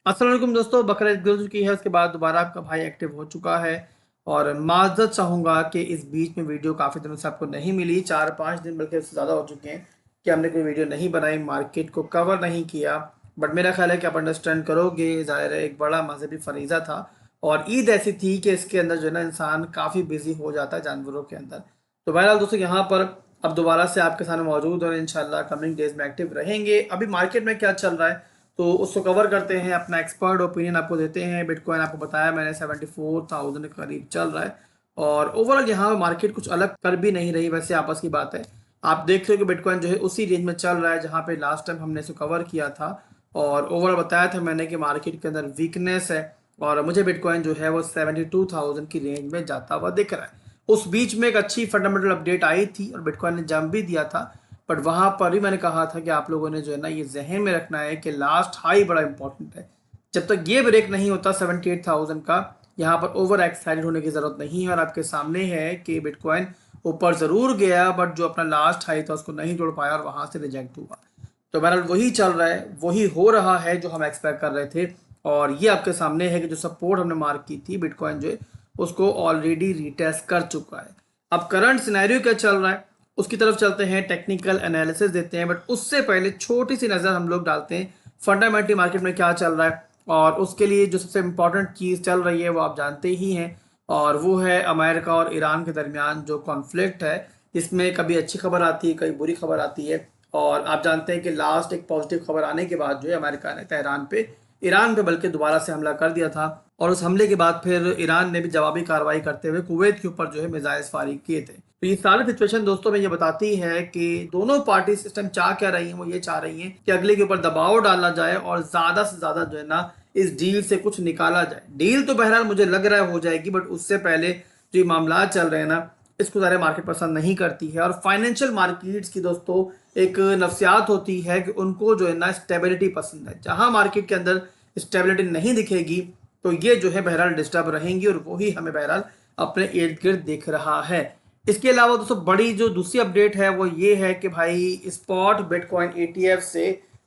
अस्सलाम वालेकुम दोस्तों, बकरा ईद गुज़र चुकी है। उसके बाद दोबारा आपका भाई एक्टिव हो चुका है और माज़रत चाहूँगा कि इस बीच में वीडियो काफ़ी दिनों से आपको नहीं मिली। 4-5 दिन बल्कि उससे ज़्यादा हो चुके हैं कि हमने कोई वीडियो नहीं बनाई, मार्केट को कवर नहीं किया। बट मेरा ख़्याल है कि आप अंडरस्टैंड करोगे, ज़ाहिर है एक बड़ा मज़हबी फ़रीज़ा था और ईद ऐसी थी कि इसके अंदर जो है ना इंसान काफ़ी बिज़ी हो जाता है जानवरों के अंदर। तो बहरहाल दोस्तों, यहाँ पर अब दोबारा से आपके सामने मौजूद और इंशाल्लाह कमिंग डेज़ में एक्टिव रहेंगे। अभी मार्केट में क्या चल रहा है तो उसको कवर करते हैं, अपना एक्सपर्ट ओपिनियन आपको देते हैं। बिटकॉइन आपको बताया मैंने 74,000 के करीब चल रहा है और ओवरऑल यहाँ मार्केट कुछ अलग कर भी नहीं रही। वैसे आपस की बात है, आप देख रहे हो कि बिटकॉइन जो है उसी रेंज में चल रहा है जहाँ पे लास्ट टाइम हमने इसको कवर किया था और ओवरऑल बताया था मैंने कि मार्केट के अंदर वीकनेस है और मुझे बिटकॉइन जो है वो 72,000 की रेंज में जाता हुआ दिख रहा है। उस बीच में एक अच्छी फंडामेंटल अपडेट आई थी और बिटकॉइन ने जंप भी दिया था। बट वहां पर भी मैंने कहा था कि आप लोगों ने जो है ना ये जहन में रखना है कि लास्ट हाई बड़ा इंपॉर्टेंट है। जब तक ये ब्रेक नहीं होता 78,000 का, यहाँ पर ओवर एक्साइटेड होने की जरूरत नहीं है। और आपके सामने है कि बिटकॉइन ऊपर जरूर गया बट जो अपना लास्ट हाई था उसको नहीं तोड़ पाया और वहां से रिजेक्ट हुआ। तो बहरहाल वही चल रहा है, वही हो रहा है जो हम एक्सपेक्ट कर रहे थे। और ये आपके सामने है कि जो सपोर्ट हमने मार्क की थी, बिटकॉइन जो है उसको ऑलरेडी रिटेस्ट कर चुका है। अब करंट सिनेरियो क्या चल रहा है उसकी तरफ चलते हैं, टेक्निकल एनालिसिस देते हैं। बट उससे पहले छोटी सी नज़र हम लोग डालते हैं फंडामेंटली मार्केट में क्या चल रहा है। और उसके लिए जो सबसे इम्पोर्टेंट चीज़ चल रही है वो आप जानते ही हैं, और वो है अमेरिका और ईरान के दरमियान जो कॉन्फ्लिक्ट है। इसमें कभी अच्छी खबर आती है, कभी बुरी खबर आती है। और आप जानते हैं कि लास्ट एक पॉजिटिव खबर आने के बाद जो है अमेरिका ने तेहरान पे, ईरान पे बल्कि दोबारा से हमला कर दिया था। और उस हमले के बाद फिर ईरान ने भी जवाबी कार्रवाई करते हुए कुवैत के ऊपर जो है मिसाइल फारिग किए थे। तो ये सारी सिचुएशन दोस्तों में ये बताती है कि दोनों पार्टी सिस्टम चाह क्या रही हैं। वो ये चाह रही हैं कि अगले के ऊपर दबाव डाला जाए और ज्यादा से ज्यादा जो है ना इस डील से कुछ निकाला जाए। डील तो बहरहाल मुझे लग रहा है हो जाएगी, बट उससे पहले जो ये मामला चल रहे हैं ना, इसको ज़्यादा मार्केट पसंद नहीं करती है। और फाइनेंशियल मार्केट्स की दोस्तों एक नफ्सियात होती है कि उनको जो है ना स्टेबिलिटी पसंद है। जहां मार्केट के अंदर स्टेबिलिटी नहीं दिखेगी तो ये जो है बहरहाल डिस्टर्ब रहेंगी और वही हमें बहरहाल अपने इर्द गिर्द दिख रहा है। इसके अलावा दोस्तों बड़ी जो दूसरी अपडेट है वो ये है कि भाई स्पॉट बिटकॉइन ETF से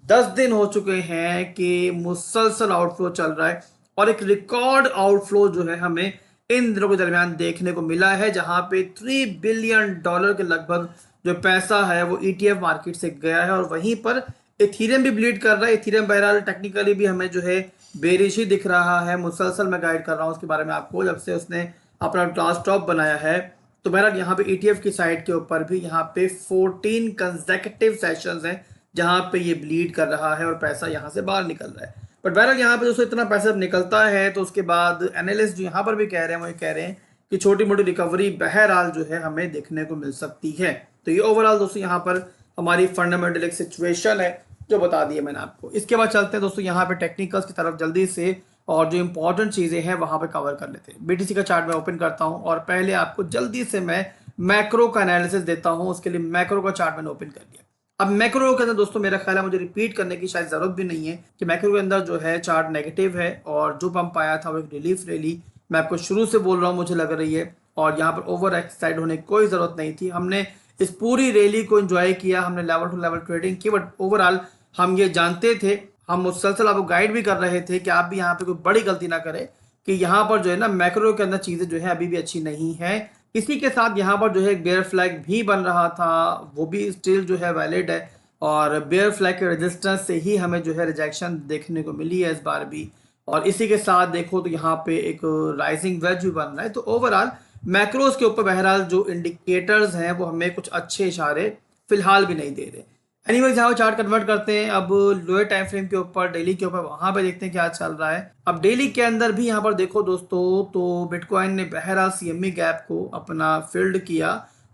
10 दिन हो चुके हैं कि मुसलसल आउटफ्लो चल रहा है और एक रिकॉर्ड आउटफ्लो जो है हमें इन दिनों के दरमियान देखने को मिला है, जहां पे $3 बिलियन के लगभग जो पैसा है वो ETF मार्केट से गया है। और वहीं पर इथीरियम भी ब्लीड कर रहा है। इथीरियम बहरहाल टेक्निकली भी हमें जो है बेरिश ही दिख रहा है। मुसलसल मैं गाइड कर रहा हूँ उसके बारे में आपको, जब से उसने अपना क्लास टॉप बनाया है। तो बहरहाल यहाँ पे ETF की साइड के ऊपर भी यहाँ पे 14 कंसेक्यूटिव सेशंस हैं जहाँ पे ये ब्लीड कर रहा है और पैसा यहाँ से बाहर निकल रहा है। बट बहरहाल यहाँ पे दोस्तों इतना पैसा जब निकलता है तो उसके बाद एनालिस्ट जो यहाँ पर भी कह रहे हैं वो ये कह रहे हैं कि छोटी मोटी रिकवरी बहरहाल जो है हमें देखने को मिल सकती है। तो ये ओवरऑल दोस्तों यहाँ पर हमारी फंडामेंटल एक सिचुएशन है जो बता दी है मैंने आपको। इसके बाद चलते हैं दोस्तों यहाँ पे टेक्निकल्स की तरफ जल्दी से, और जो इंपॉर्टेंट चीज़ें हैं वहाँ पे कवर कर लेते हैं। BTC का चार्ट मैं ओपन करता हूँ और पहले आपको जल्दी से मैं मैक्रो का एनालिसिस देता हूँ। उसके लिए मैक्रो का चार्ट मैंने ओपन कर लिया। अब मैक्रो के अंदर दोस्तों मेरा ख्याल है मुझे रिपीट करने की शायद जरूरत भी नहीं है कि मैक्रो के अंदर जो है चार्ट नेगेटिव है और जो पंप आया था वो एक रिलीफ रैली मैं आपको शुरू से बोल रहा हूँ मुझे लग रही है। और यहाँ पर ओवर एक्साइड होने की कोई जरूरत नहीं थी। हमने इस पूरी रैली को एंजॉय किया, हमने लेवल टू लेवल ट्रेडिंग की। बट ओवरऑल हम ये जानते थे, हम मुसलसल आपको गाइड भी कर रहे थे कि आप भी यहाँ पे कोई बड़ी गलती ना करें कि यहाँ पर जो है ना मैक्रो के अंदर चीजें जो है अभी भी अच्छी नहीं है। इसी के साथ यहाँ पर जो है बेयर फ्लैग भी बन रहा था, वो भी स्टिल जो है वैलिड है। और बेयर फ्लैग के रेजिस्टेंस से ही हमें जो है रिजेक्शन देखने को मिली है इस बार भी। और इसी के साथ देखो तो यहाँ पे एक राइजिंग वेज भी बन रहा है। तो ओवरऑल मैक्रोज के ऊपर बहरहाल जो इंडिकेटर्स हैं वो हमें कुछ अच्छे इशारे फिलहाल भी नहीं दे रहे। एनीवेज यहाँ चार्ट कन्वर्ट करते हैं अब लोअर टाइम फ्रेम के ऊपर, डेली के ऊपर, वहां पे देखते हैं क्या चल रहा है। अब डेली के अंदर भी यहाँ पर देखो दोस्तों तो बिटकॉइन ने बहरहाल CME गैप को अपना फिल्ड किया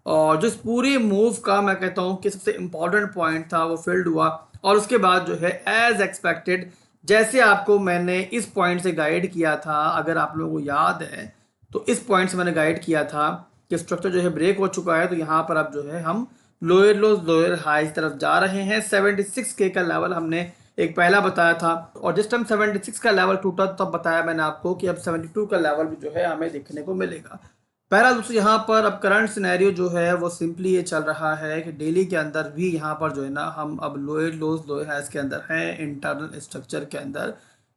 और जो इस पूरे मूव का मैं कहता हूँ कि सबसे इंपॉर्टेंट पॉइंट था वो फिल्ड हुआ। और उसके बाद जो है एज एक्सपेक्टेड, जैसे आपको मैंने इस पॉइंट से गाइड किया था, अगर आप लोगों को याद है तो इस पॉइंट से मैंने गाइड किया था कि स्ट्रक्चर जो है ब्रेक हो चुका है। तो यहाँ पर अब जो है हम लोअर लोज लोअर हाई तरफ जा रहे हैं। 76K का लेवल हमने एक पहला बताया था और जिस टाइम 76 का लेवल टूटा तब बताया मैंने आपको कि अब 72 का लेवल भी जो है हमें देखने को मिलेगा। बहरहाल दोस्तों यहाँ पर अब करंट सिनेरियो जो है वो सिंपली ये चल रहा है कि डेली के अंदर भी यहाँ पर जो है ना हम अब लोअर लोज लोअर हाइज के अंदर हैं इंटरनल स्ट्रक्चर के अंदर।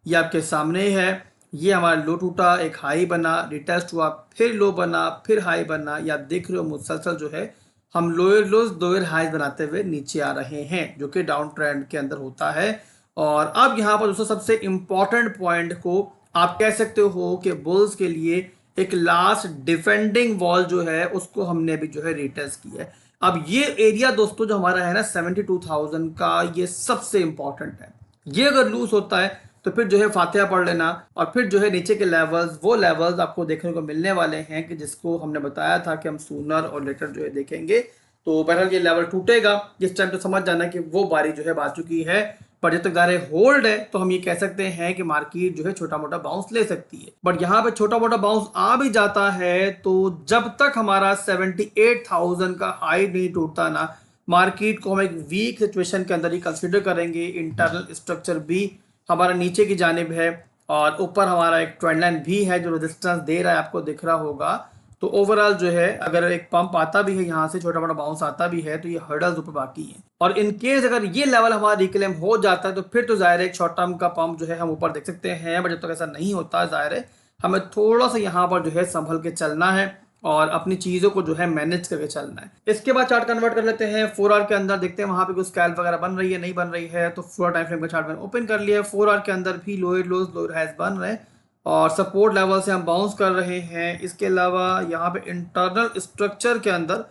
ये आपके सामने है। ये हमारा लो टूटा, एक हाई बना, रिटेस्ट हुआ, फिर लो बना, फिर हाई बना। ये आप देख रहे हो मुसलसल जो है हम लोअर लोज लोअर हाइज बनाते हुए नीचे आ रहे हैं, जो कि डाउन ट्रेंड के अंदर होता है। और अब यहाँ पर दोस्तों सबसे इंपॉर्टेंट पॉइंट को आप कह सकते हो कि बुल्स के लिए एक लास्ट डिफेंडिंग वॉल जो है उसको हमने अभी जो है रिटेस्ट किया है। अब ये एरिया दोस्तों जो हमारा है ना 72,000 का, ये सबसे इंपॉर्टेंट है। ये अगर लूज होता है तो फिर जो है फातिहा पढ़ लेना, और फिर जो है नीचे के लेवल्स, वो लेवल्स आपको देखने को मिलने वाले हैं कि जिसको हमने बताया था कि हम सूनर और लेटर जो है देखेंगे। तो बहरहाल ये लेवल टूटेगा जिस टाइम, तो समझ जाना कि वो बारी जो है आ चुकी है। पर जब तक दायरे होल्ड है तो हम ये कह सकते हैं कि मार्केट जो है छोटा मोटा बाउंस ले सकती है। बट यहाँ पे छोटा मोटा बाउंस आ भी जाता है तो जब तक हमारा 78,000 का हाई नहीं टूटता ना, मार्केट को हम एक वीक सिचुएशन के अंदर ही कंसिडर करेंगे। इंटरनल स्ट्रक्चर भी हमारा नीचे की जानिब है, और ऊपर हमारा एक ट्रेंड लाइन भी है जो रेजिस्टेंस दे रहा है, आपको दिख रहा होगा। तो ओवरऑल जो है अगर एक पंप आता भी है यहाँ से, छोटा मोटा बाउंस आता भी है, तो ये हर्डल्स ऊपर बाकी है। और इन केस अगर ये लेवल हमारा रिक्लेम हो जाता है तो फिर तो जाहिर है एक शॉर्ट टर्म का पंप जो है हम ऊपर देख सकते हैं। बट जब तक ऐसा नहीं होता, जाहिर है हमें थोड़ा सा यहाँ पर जो है संभल के चलना है और अपनी चीज़ों को जो है मैनेज करके चलना है। इसके बाद चार्ट कन्वर्ट कर लेते हैं 4 आवर के अंदर, देखते हैं वहाँ पे कुछ स्कैल्प वगैरह बन रही है नहीं बन रही है। तो 4 आवर टाइम फ्रेम का चार्ट मैंने ओपन कर लिया है। 4 आवर के अंदर भी लोअर लोज लोअर हाइज बन रहे हैं और सपोर्ट लेवल से हम बाउंस कर रहे हैं। इसके अलावा यहाँ पे इंटरनल स्ट्रक्चर के अंदर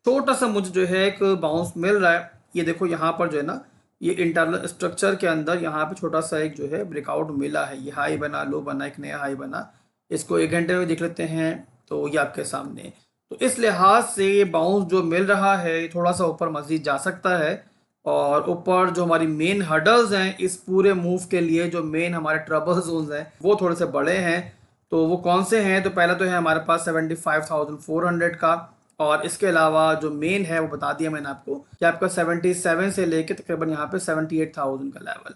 छोटा सा मुझे जो है एक बाउंस मिल रहा है। ये देखो यहाँ पर जो है ना, ये इंटरनल स्ट्रक्चर के अंदर यहाँ पे छोटा सा एक जो है ब्रेकआउट मिला है। ये हाई बना, लो बना, एक नया हाई बना। इसको 1 घंटे में देख लेते हैं तो ये आपके सामने। तो इस लिहाज से ये बाउंस जो मिल रहा है थोड़ा सा ऊपर मजीद जा सकता है। और ऊपर जो हमारी मेन हर्डल्स हैं इस पूरे मूव के लिए, जो मेन हमारे ट्रबल जोन्स हैं वो थोड़े से बड़े हैं। तो वो कौन से हैं? तो पहला तो है हमारे पास 75,400 का, और इसके अलावा जो मेन है वो बता दिया मैंने आपको कि आपका 77 से लेके तकरीबन यहाँ पे 78,000 का लेवल।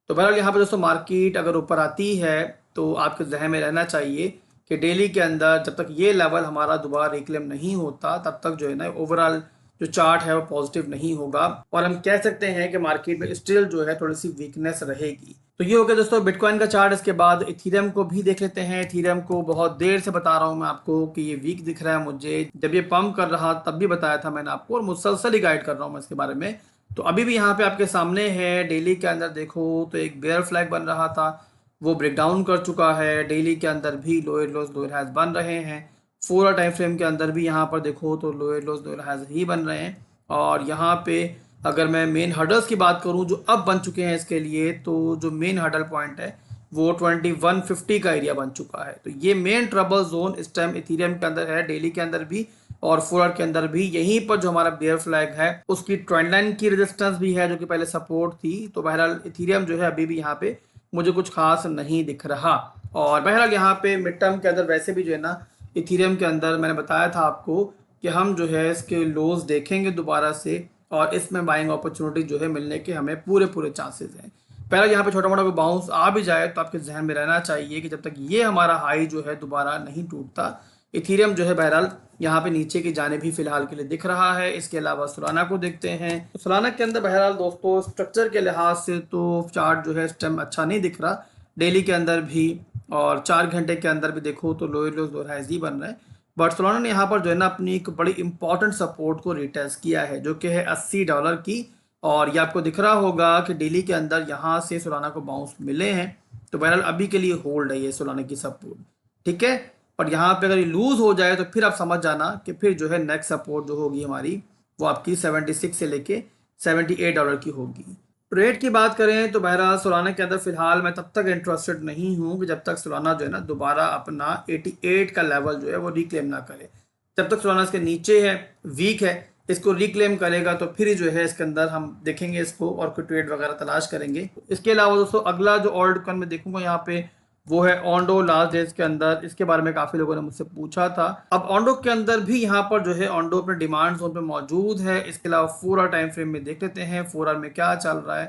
तो बहरहाल यहाँ पे दोस्तों मार्केट अगर ऊपर आती है तो आपके जहन में रहना चाहिए कि डेली के अंदर जब तक ये लेवल हमारा दोबारा रिक्लेम नहीं होता तब तक जो है ना ओवरऑल जो चार्ट है वो पॉजिटिव नहीं होगा, और हम कह सकते हैं कि मार्केट में स्टिल जो है थोड़ी सी वीकनेस रहेगी। तो ये हो गया दोस्तों बिटकॉइन का चार्ट। इसके बाद इथीरियम को भी देख लेते हैं। इथीरियम को बहुत देर से बता रहा हूँ मैं आपको कि ये वीक दिख रहा है मुझे। जब ये पंप कर रहा तब भी बताया था मैंने आपको, और मुसलसल ही गाइड कर रहा हूँ मैं इसके बारे में। तो अभी भी यहाँ पे आपके सामने है। डेली के अंदर देखो तो एक बेयर फ्लैग बन रहा था, वो ब्रेक डाउन कर चुका है। डेली के अंदर भी लोअर लोज लोअर हाइज बन रहे हैं। 4 आवर टाइम फ्रेम के अंदर भी यहाँ पर देखो तो लोअर लोज लोअर हाइज ही बन रहे हैं। और यहाँ पे अगर मैं मेन हर्डल्स की बात करूँ जो अब बन चुके हैं इसके लिए, तो जो मेन हर्डल पॉइंट है वो 2150 का एरिया बन चुका है। तो ये मेन ट्रबल जोन इस टाइम इथीरियम के अंदर है, डेली के अंदर भी और 4 आवर के अंदर भी। यहीं पर जो हमारा बेयर फ्लैग है उसकी ट्रेंड लाइन की रेजिस्टेंस भी है जो कि पहले सपोर्ट थी। तो बहरहाल इथीरियम जो है अभी भी यहाँ पे मुझे कुछ खास नहीं दिख रहा। और बहरहाल यहाँ पे मिड टर्म के अंदर वैसे भी जो है ना इथीरियम के अंदर मैंने बताया था आपको कि हम जो है इसके लोज देखेंगे दोबारा से, और इसमें बाइंग अपॉर्चुनिटी जो है मिलने के हमें पूरे चांसेस हैं। पहले यहाँ पे छोटा मोटा कोई बाउंस आ भी जाए तो आपके जहन में रहना चाहिए कि जब तक ये हमारा हाई जो है दोबारा नहीं टूटता, इथीरियम जो है बहरहाल यहाँ पे नीचे की जाने भी फिलहाल के लिए दिख रहा है। इसके अलावा सोलाना को देखते हैं। तो सोलाना के अंदर बहरहाल दोस्तों स्ट्रक्चर के लिहाज से तो चार्ट जो है इस टाइम अच्छा नहीं दिख रहा, डेली के अंदर भी और 4 घंटे के अंदर भी देखो तो लोअर लोज लोअर हाइज ही बन रहे हैं। बट सोलाना ने यहाँ पर जो है ना अपनी एक बड़ी इंपॉर्टेंट सपोर्ट को रिटेस्ट किया है जो कि है $80 की। और ये आपको दिख रहा होगा कि डेली के अंदर यहाँ से सोलाना को बाउंस मिले हैं। तो बहरहाल अभी के लिए होल्ड है ये सोलाना की सपोर्ट, ठीक है। और यहाँ पे अगर ये लूज हो जाए तो फिर आप समझ जाना कि फिर जो है नेक्स्ट सपोर्ट जो होगी हमारी वो आपकी 76 से लेके $78 की होगी। ट्रेड की बात करें तो बहरहाल सोलाना के अंदर फिलहाल मैं तब तक इंटरेस्टेड नहीं हूँ कि जब तक सोलाना जो है ना दोबारा अपना 88 का लेवल जो है वो रिक्लेम ना करे। जब तक सोलाना इसके नीचे है, वीक है, इसको रिक्लेम करेगा तो फिर जो है इसके अंदर हम देखेंगे इसको और कोई ट्रेड वगैरह तलाश करेंगे। इसके अलावा दोस्तों अगला जो ऑल्ट कॉइन में देखूंगा यहाँ पे वो है ओंडो लास्ट डेज के अंदर। इसके बारे में काफी लोगों ने मुझसे पूछा था। अब ओंडो के अंदर भी यहाँ पर जो है ओंडो अपने डिमांड जोन पे मौजूद है। इसके अलावा 4 आवर टाइम फ्रेम में देख लेते हैं 4 आवर में क्या चल रहा है।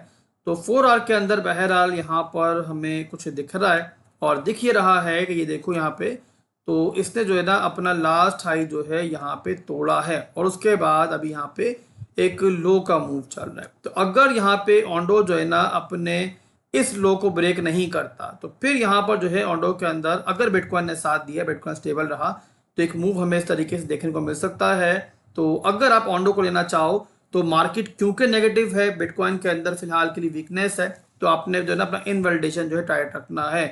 तो 4 आवर के अंदर बहरहाल यहाँ पर हमें कुछ दिख रहा है, और दिख ये रहा है कि ये देखो यहाँ पे तो इसने जो है ना अपना लास्ट हाई जो है यहाँ पे तोड़ा है, और उसके बाद अभी यहाँ पे एक लो का मूव चल रहा है। तो अगर यहाँ पे ओंडो जो है ना अपने इस लो को ब्रेक नहीं करता, तो फिर यहाँ पर जो है ऑंडो के अंदर अगर बिटकॉइन ने साथ दिया, बिटकॉइन स्टेबल रहा, तो एक मूव हमें इस तरीके से देखने को मिल सकता है। तो अगर आप ऑंडो को लेना चाहो तो मार्केट क्योंकि नेगेटिव है, बिटकॉइन के अंदर फिलहाल के लिए वीकनेस है, तो आपने जो है ना अपना इनवैलिडेशन जो है टाइट रखना है,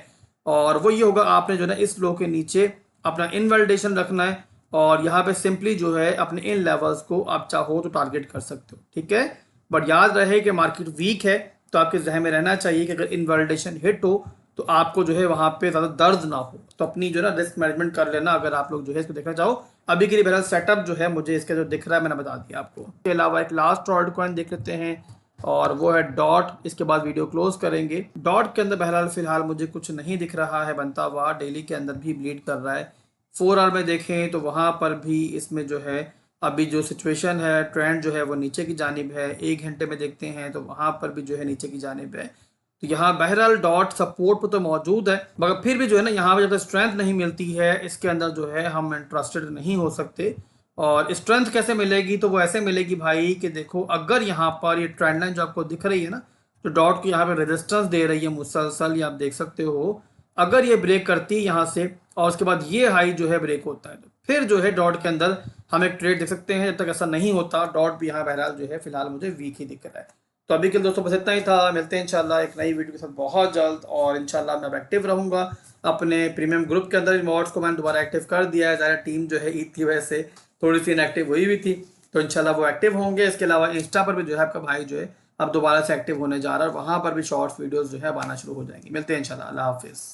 और वो ये होगा आपने जो है ना इस लो के नीचे अपना इनवैलिडेशन रखना है, और यहाँ पे सिंपली जो है अपने इन लेवल्स को आप चाहो तो टारगेट कर सकते हो, ठीक है। बट याद रहे कि मार्केट वीक है, तो आपके जहन में रहना चाहिए कि अगर इनवैलिडेशन हिट हो तो आपको जो है वहां पे ज़्यादा दर्द ना हो, तो अपनी जो है ना रिस्क मैनेजमेंट कर लेना अगर आप लोग जो है इसको देखना चाहो। अभी के लिए बहरहाल सेटअप जो है मुझे इसका जो दिख रहा है मैंने बता दिया आपको। इसके अलावा एक लास्ट ऑल्ट कॉइन देख लेते हैं, और वो है डॉट। इसके बाद वीडियो क्लोज करेंगे। डॉट के अंदर बहरहाल फिलहाल मुझे कुछ नहीं दिख रहा है बनता हुआ, डेली के अंदर भी ब्लीड कर रहा है। 4 आवर में देखें तो वहाँ पर भी इसमें जो है अभी जो सिचुएशन है, ट्रेंड जो है वो नीचे की जानिब है। 1 घंटे में देखते हैं तो वहाँ पर भी जो है नीचे की जानिब है। तो यहाँ बहरहाल डॉट सपोर्ट पर तो मौजूद है, मगर फिर भी जो है ना यहाँ पर जब तक स्ट्रेंथ नहीं मिलती है इसके अंदर जो है हम इंटरेस्टेड नहीं हो सकते। और स्ट्रेंथ कैसे मिलेगी, तो वो ऐसे मिलेगी भाई कि देखो अगर यहाँ पर ये ट्रेंड लाइन जो आपको दिख रही है ना, तो डॉट को यहाँ पे रेजिस्टेंस दे रही है मुसलसल, ये आप देख सकते हो। अगर ये ब्रेक करती है यहाँ से और उसके बाद ये हाई जो है ब्रेक होता है, तो फिर जो है डॉट के अंदर हम एक ट्रेड देख सकते हैं। जब तक ऐसा नहीं होता डॉट भी यहाँ बहरहाल जो है फिलहाल मुझे वीक ही दिख रहा है। तो अभी के लिए दोस्तों बस इतना ही था। मिलते हैं इंशाल्लाह एक नई वीडियो के साथ बहुत जल्द, और इंशाल्लाह मैं अब एक्टिव रहूँगा अपने प्रीमियम ग्रुप के अंदर। रिवॉर्ड्स को मैंने दोबारा एक्टिव कर दिया है, ज़्यादा टीम जो है ईद की वजह से थोड़ी सी इनएक्टिव हुई हुई थी, तो इंशाल्लाह वो एक्टिव होंगे। इसके अलावा इंस्टा पर भी जो है आपका भाई जो है अब दोबारा से एक्टिव होने जा रहा है, वहाँ पर भी शॉर्ट्स वीडियोज़ जो है आना शुरू हो जाएंगी। मिलते हैं इंशाल्लाह। अल्लाह हाफिज़।